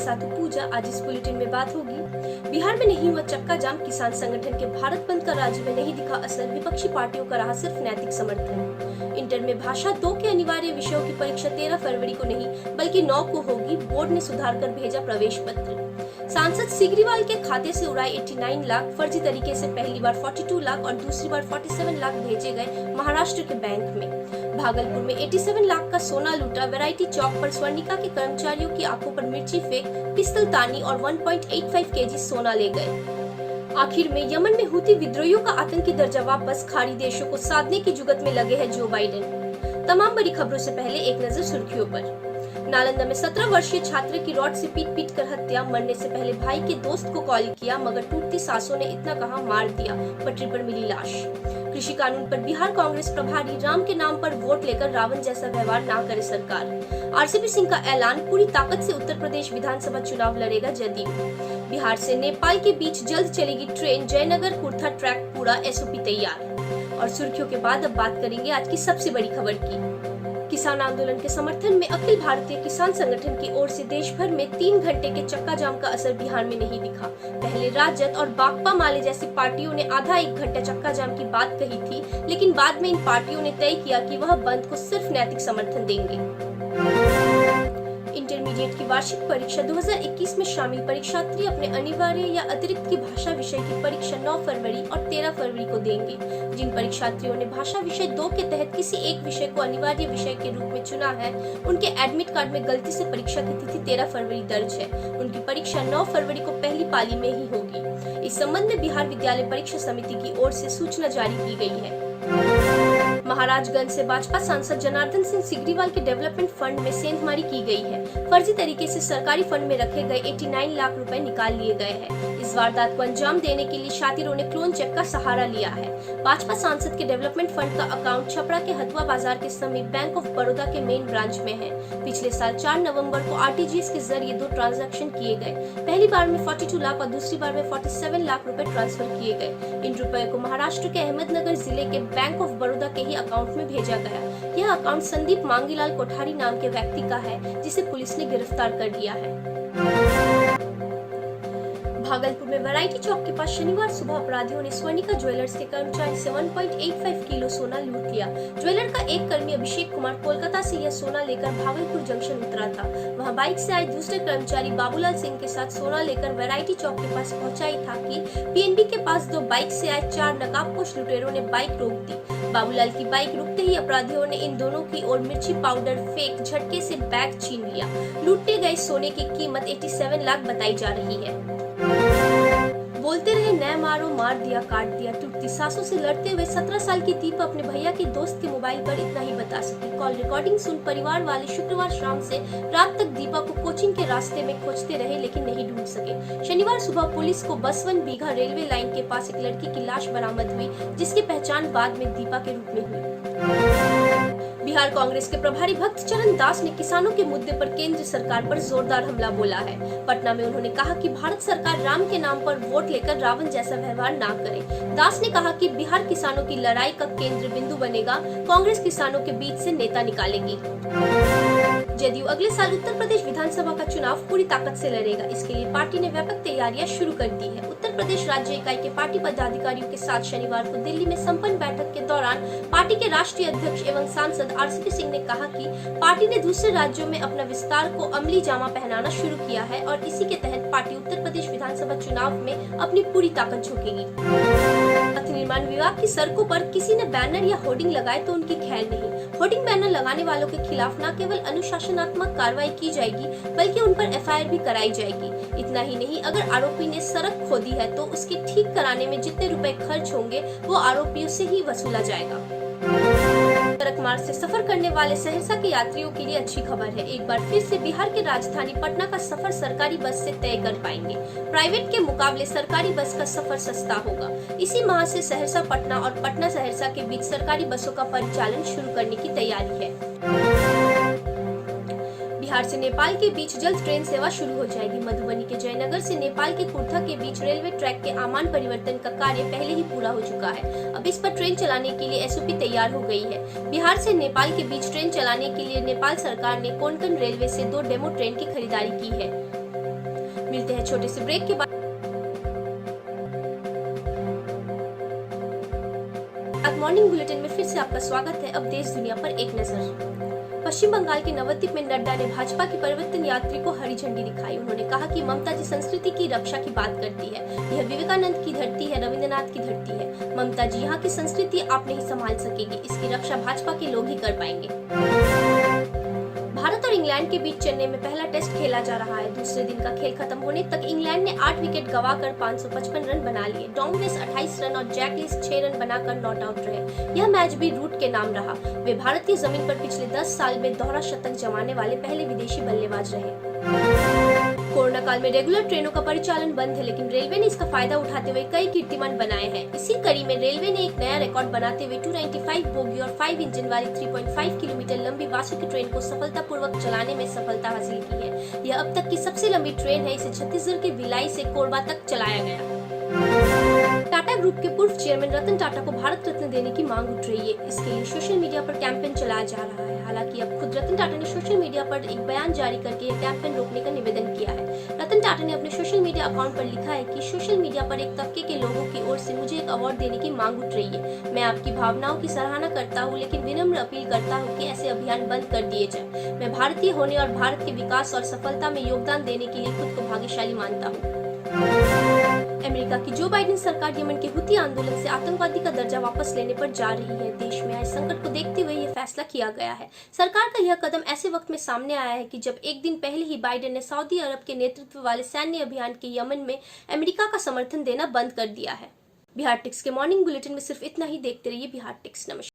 साधु पूजा। आज इस बुलेटिन में बात होगी, बिहार में नहीं हुआ चक्का जाम, किसान संगठन के भारत बंद का राज्य में नहीं दिखा असर, विपक्षी पार्टियों का रहा सिर्फ नैतिक समर्थन। इंटर में भाषा 2 के अनिवार्य विषयों की परीक्षा 13 फरवरी को नहीं बल्कि 9 को होगी, बोर्ड ने सुधार कर भेजा प्रवेश पत्र। सांसद सिग्रीवाल के खाते से उड़ाए 89 लाख, फर्जी तरीके से पहली बार 42 लाख और दूसरी बार 47 लाख भेजे गए महाराष्ट्र के बैंक में। भागलपुर में 87 लाख का सोना लूटा, वैरायटी चौक पर स्वर्णिका के कर्मचारियों की आंखों पर मिर्ची फेंक, पिस्तल तानी और 1.85 केजी सोना ले गए। आखिर में यमन में हुती विद्रोहियों का आतंकी दर्जा वापस, खाड़ी देशों को साधने की जुगत में लगे हैं जो बाइडेन। तमाम बड़ी खबरों से पहले एक नजर सुर्खियों पर। नालंदा में 17 वर्षीय छात्र की रॉड से पीट कर हत्या, मरने से पहले भाई के दोस्त को कॉल किया मगर टूटती सांसों ने इतना कहा, मार दिया, पटरी पर मिली लाश। कृषि कानून पर बिहार कांग्रेस प्रभारी, राम के नाम पर वोट लेकर रावण जैसा व्यवहार ना करे सरकार। आरसीपी सिंह का ऐलान, पूरी ताकत से उत्तर प्रदेश विधानसभा चुनाव लड़ेगा जदयू। बिहार से नेपाल के बीच जल्द चलेगी ट्रेन, जयनगर कुर्था ट्रैक पूरा, एसओपी तैयार। और सुर्खियों के बाद अब बात करेंगे आज की सबसे बड़ी खबर की। किसान आंदोलन के समर्थन में अखिल भारतीय किसान संगठन की ओर से देश भर में 3 घंटे के चक्का जाम का असर बिहार में नहीं दिखा। पहले राजद और बाकपा माले जैसी पार्टियों ने आधा 1 घंटा चक्का जाम की बात कही थी, लेकिन बाद में इन पार्टियों ने तय किया कि वह बंद को सिर्फ नैतिक समर्थन देंगे। इंटरमीडिएट की वार्षिक परीक्षा 2021 में शामिल परीक्षार्थी अपने अनिवार्य या अतिरिक्त की भाषा विषय की परीक्षा 9 फरवरी और 13 फरवरी को देंगे। जिन परीक्षार्थियों ने भाषा विषय 2 के तहत किसी एक विषय को अनिवार्य विषय के रूप में चुना है, उनके एडमिट कार्ड में गलती से परीक्षा की तिथि 13 फरवरी दर्ज है। उनकी परीक्षा 9 फरवरी को पहली पाली में ही होगी। इस संबंध में बिहार विद्यालय परीक्षा समिति की ओर से सूचना जारी की गई है। महाराजगंज से भाजपा सांसद जनार्दन सिंह सिग्रीवाल के डेवलपमेंट फंड में सेंधमारी की गई है। फर्जी तरीके से सरकारी फंड में रखे गए 89 लाख रुपए निकाल लिए गए हैं। इस वारदात को अंजाम देने के लिए शातिरों ने क्लोन चेक का सहारा लिया है। भाजपा सांसद के डेवलपमेंट फंड का अकाउंट छपरा के हथुआ बाजार के समीप बैंक ऑफ बड़ौदा के मेन ब्रांच में है। पिछले साल 4 नवंबर को आरटीजीएस के जरिए 2 ट्रांजैक्शन किए गए। पहली बार में 42 लाख और दूसरी बार में 47 लाख रुपए ट्रांसफर किए गए। इन रुपए को महाराष्ट्र के अहमदनगर जिले के बैंक ऑफ बड़ौदा के ही अकाउंट में भेजा गया। यह अकाउंट संदीप मांगीलाल कोठारी नाम के व्यक्ति का है, जिसे पुलिस ने गिरफ्तार कर लिया है। भागलपुर में वैरायटी चौक के पास शनिवार सुबह अपराधियों ने स्वर्णिका ज्वेलर्स के कर्मचारी से 1.85 किलो सोना लूट लिया। ज्वेलर का एक कर्मी अभिषेक कुमार कोलकाता से यह सोना लेकर भागलपुर जंक्शन उतरा था। वहां बाइक से आए दूसरे कर्मचारी बाबूलाल सिंह के साथ सोना लेकर वैरायटी चौक के पास पहुंचाई था कि पीएनबी के पास 2 बाइक से आए 4 नकाबपोश लुटेरों ने बाइक रोक दी। बाबूलाल की बाइक रुकते ही अपराधियों ने इन दोनों की ओर मिर्ची पाउडर फेंक झटके से बैग छीन लिया। लूटे गए सोने की कीमत 87 लाख बताई जा रही है। बोलते रहे न मारो, मार दिया, काट दिया, टूटती सांसों से लड़ते हुए 17 साल की दीपा अपने भैया के दोस्त के मोबाइल पर इतना ही बता सकी। कॉल रिकॉर्डिंग सुन परिवार वाले शुक्रवार शाम से रात तक दीपा को कोचिंग के रास्ते में खोजते रहे, लेकिन नहीं ढूंढ सके। शनिवार सुबह पुलिस को बसवन बीघा रेलवे लाइन के पास एक लड़की की लाश बरामद हुई, जिसकी पहचान बाद में दीपा के रूप में हुई। बिहार कांग्रेस के प्रभारी भक्त चरण दास ने किसानों के मुद्दे पर केंद्र सरकार पर जोरदार हमला बोला है। पटना में उन्होंने कहा कि भारत सरकार राम के नाम पर वोट लेकर रावण जैसा व्यवहार ना करे। दास ने कहा कि बिहार किसानों की लड़ाई का केंद्र बिंदु बनेगा, कांग्रेस किसानों के बीच से नेता निकालेगी। जदयू अगले साल उत्तर प्रदेश विधानसभा का चुनाव पूरी ताकत से लड़ेगा। इसके लिए पार्टी ने व्यापक तैयारियां शुरू कर दी है। उत्तर प्रदेश राज्य इकाई के पार्टी पदाधिकारियों के साथ शनिवार को दिल्ली में संपन्न बैठक के दौरान पार्टी के राष्ट्रीय अध्यक्ष एवं सांसद आरसीपी सिंह ने कहा कि पार्टी ने दूसरे राज्यों में अपना विस्तार को अमली जामा पहनाना शुरू किया है और इसी के तहत पार्टी उत्तर प्रदेश विधानसभा चुनाव में अपनी पूरी ताकत झोंकेगी। पथ निर्माण विभाग की सड़कों पर किसी ने बैनर या होर्डिंग लगाए तो उनकी खैर नहीं। होर्डिंग बैनर लगाने वालों के खिलाफ न केवल अनुशासनात्मक कार्रवाई की जाएगी, बल्कि उन पर एफआईआर भी कराई जाएगी। इतना ही नहीं, अगर आरोपी ने सड़क खोदी है तो उसके ठीक कराने में जितने रुपए खर्च होंगे वो आरोपियों से ही वसूला जाएगा। सड़क मार्ग से सफर करने वाले सहरसा के यात्रियों के लिए अच्छी खबर है। एक बार फिर से बिहार के राजधानी पटना का सफर सरकारी बस से तय कर पाएंगे। प्राइवेट के मुकाबले सरकारी बस का सफर सस्ता होगा। इसी माह से सहरसा पटना और पटना सहरसा के बीच सरकारी बसों का परिचालन शुरू करने की तैयारी है। बिहार से नेपाल के बीच जल्द ट्रेन सेवा शुरू हो जाएगी। मधुबनी के जयनगर से नेपाल के कुर्था के बीच रेलवे ट्रैक के आमान परिवर्तन का कार्य पहले ही पूरा हो चुका है। अब इस पर ट्रेन चलाने के लिए एसओपी तैयार हो गई है। बिहार से नेपाल के बीच ट्रेन चलाने के लिए नेपाल सरकार ने कोंकण रेलवे से 2 डेमो ट्रेन की खरीदारी की है। मिलते हैं छोटे से ब्रेक के बाद मॉर्निंग बुलेटिन में फिर से आपका स्वागत है। अब देश दुनिया पर एक नजर। पश्चिम बंगाल के नवद्वीप में नड्डा ने भाजपा की परिवर्तन यात्री को हरी झंडी दिखाई। उन्होंने कहा कि ममता जी संस्कृति की रक्षा की बात करती है। यह विवेकानंद की धरती है, रविंद्रनाथ की धरती है। ममता जी यहाँ की संस्कृति आप नहीं संभाल सकेंगे, इसकी रक्षा भाजपा के लोग ही कर पाएंगे। भारत और इंग्लैंड के बीच चेन्नई में पहला टेस्ट खेला जा रहा है। दूसरे दिन का खेल खत्म होने तक इंग्लैंड ने 8 विकेट गंवाकर 555 रन बना लिए। डॉमवेस 28 रन और जैक लीस 6 रन बनाकर नॉट आउट रहे। यह मैच भी रूट के नाम रहा। वे भारतीय जमीन पर पिछले 10 साल में दोहरा शतक जमाने वाले पहले विदेशी बल्लेबाज रहे। कोरोना काल में रेगुलर ट्रेनों का परिचालन बंद है, लेकिन रेलवे ने इसका फायदा उठाते हुए कई कीर्तिमान बनाए हैं। इसी कड़ी में रेलवे ने एक नया रिकॉर्ड बनाते हुए 295 बोगी और 5 इंजन वाली 3.5 किलोमीटर लंबी वासुकी ट्रेन को सफलतापूर्वक चलाने में सफलता हासिल की है। यह अब तक की सबसे लंबी ट्रेन है। इसे छत्तीसगढ़ के भिलाई से कोरबा तक चलाया गया। टाटा ग्रुप के पूर्व चेयरमैन रतन टाटा को भारत रत्न देने की मांग उठ रही है। इसके लिए सोशल मीडिया पर कैंपेन चलाया जा रहा है। हालांकि अब खुद रतन टाटा ने सोशल मीडिया पर एक बयान जारी करके यह कैंपेन रोकने का निवेदन किया है। रतन टाटा ने अपने सोशल मीडिया अकाउंट पर लिखा है कि सोशल मीडिया पर एक तबके के लोगों की ओर से मुझे एक अवार्ड देने की मांग उठ रही है। मैं आपकी भावनाओं की सराहना करता हूँ, लेकिन विनम्र अपील करता हूँ कि ऐसे अभियान बंद कर दिए जाए। मैं भारतीय होने और भारत के विकास और सफलता में योगदान देने के लिए खुद को भाग्यशाली मानता हूँ। अमेरिका की जो बाइडेन सरकार यमन के हुती आंदोलन से आतंकवादी का दर्जा वापस लेने पर जा रही है। देश में आए संकट को देखते हुए यह फैसला किया गया है। सरकार का यह कदम ऐसे वक्त में सामने आया है कि जब एक दिन पहले ही बाइडेन ने सऊदी अरब के नेतृत्व वाले सैन्य अभियान के यमन में अमेरिका का समर्थन देना बंद कर दिया है। बिहार टिक्स के मॉर्निंग बुलेटिन में सिर्फ इतना ही। देखते रहिए बिहार टिक्स। नमस्कार।